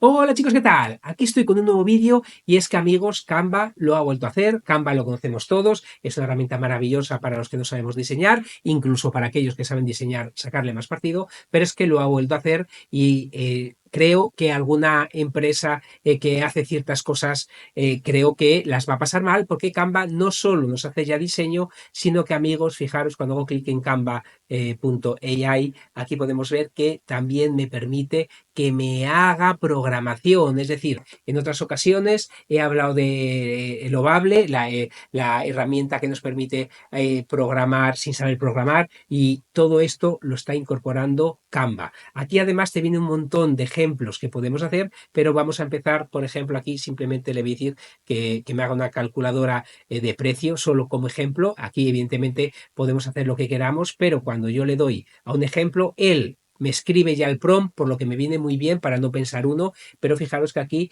Hola chicos, ¿qué tal? Aquí estoy con un nuevo vídeo y es que amigos, Canva lo ha vuelto a hacer. Canva lo conocemos todos, es una herramienta maravillosa para los que no sabemos diseñar, incluso para aquellos que saben diseñar, sacarle más partido, pero es que lo ha vuelto a hacer y creo que alguna empresa que hace ciertas cosas, creo que las va a pasar mal porque Canva no solo nos hace ya diseño, sino que amigos, fijaros, cuando hago clic en Canva.ai, aquí podemos ver que también me permite que me haga programación. Es decir, en otras ocasiones he hablado de Lovable, la herramienta que nos permite programar sin saber programar, y todo esto lo está incorporando Canva. Aquí además te viene un montón de ejemplos que podemos hacer, pero vamos a empezar, por ejemplo, aquí simplemente le voy a decir que me haga una calculadora de precio, solo como ejemplo. Aquí evidentemente podemos hacer lo que queramos, pero cuando yo le doy a un ejemplo, él me escribe ya el prompt, por lo que me viene muy bien para no pensar uno, pero fijaros que aquí,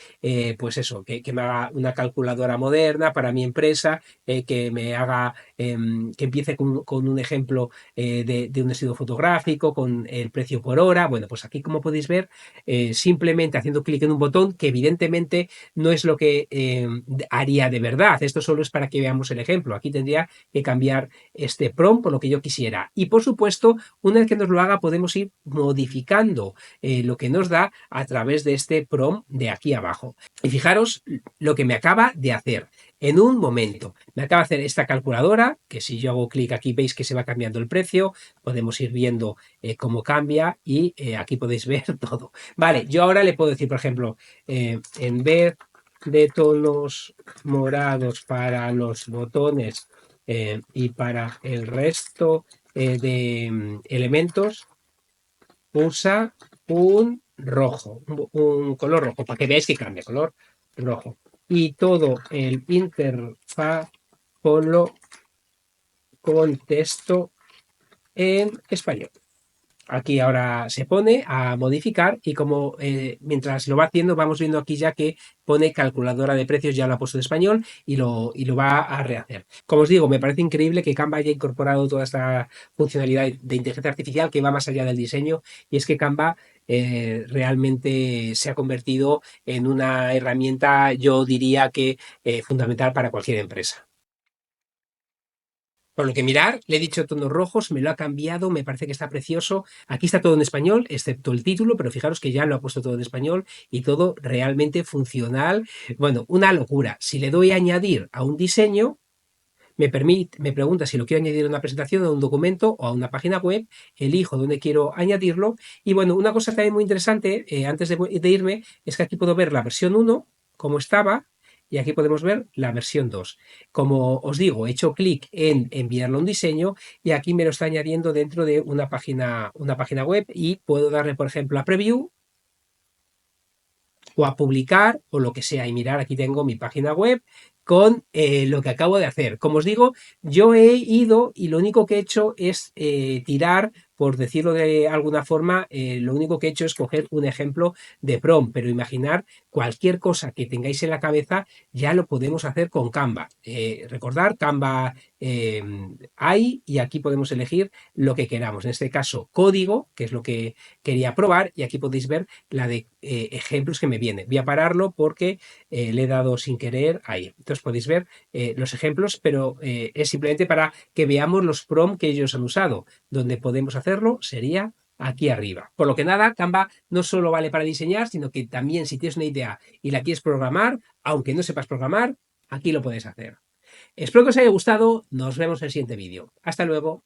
pues eso, que me haga una calculadora moderna para mi empresa, que me haga, que empiece con un ejemplo de un estudio fotográfico, con el precio por hora. Bueno, pues aquí como podéis ver, simplemente haciendo clic en un botón, que evidentemente no es lo que haría de verdad, esto solo es para que veamos el ejemplo. Aquí tendría que cambiar este prompt por lo que yo quisiera. Y por supuesto, una vez que nos lo haga, podemos ir modificando lo que nos da a través de este prompt de aquí abajo. Y fijaros lo que me acaba de hacer. En un momento me acaba de hacer esta calculadora, que si yo hago clic aquí veis que se va cambiando el precio, podemos ir viendo cómo cambia y aquí podéis ver todo. Vale, yo ahora le puedo decir, por ejemplo, en vez de tonos morados para los botones y para el resto de elementos, usa un rojo, un color rojo, para que veáis que cambia, color rojo. Y todo el interfaz ponlo con texto en español. Aquí ahora se pone a modificar y como mientras lo va haciendo vamos viendo aquí ya que pone calculadora de precios, ya lo ha puesto en español y lo va a rehacer. Como os digo, me parece increíble que Canva haya incorporado toda esta funcionalidad de inteligencia artificial que va más allá del diseño, y es que Canva realmente se ha convertido en una herramienta, yo diría que fundamental para cualquier empresa. Por lo que mirar, le he dicho tonos rojos, me lo ha cambiado, me parece que está precioso. Aquí está todo en español, excepto el título, pero fijaros que ya lo ha puesto todo en español y todo realmente funcional. Bueno, una locura. Si le doy a añadir a un diseño, me pregunta si lo quiero añadir a una presentación, a un documento o a una página web, elijo dónde quiero añadirlo. Y bueno, una cosa también muy interesante, antes de irme, es que aquí puedo ver la versión 1, como estaba, y aquí podemos ver la versión 2. Como os digo, he hecho clic en enviarlo a un diseño y aquí me lo está añadiendo dentro de una página web, y puedo darle, por ejemplo, a preview o a publicar o lo que sea. Y mirar, aquí tengo mi página web con lo que acabo de hacer. Como os digo, yo he ido y lo único que he hecho es tirar, por decirlo de alguna forma, lo único que he hecho es coger un ejemplo de prompt, pero imaginar cualquier cosa que tengáis en la cabeza, ya lo podemos hacer con Canva. Recordar, Canva hay, y aquí podemos elegir lo que queramos. En este caso, código, que es lo que quería probar, y aquí podéis ver la de ejemplos que me viene. Voy a pararlo porque le he dado sin querer ahí. Entonces podéis ver los ejemplos, pero es simplemente para que veamos los prompts que ellos han usado. Donde podemos hacerlo sería aquí arriba. Por lo que nada, Canva no solo vale para diseñar, sino que también si tienes una idea y la quieres programar, aunque no sepas programar, aquí lo puedes hacer. Espero que os haya gustado. Nos vemos en el siguiente vídeo. Hasta luego.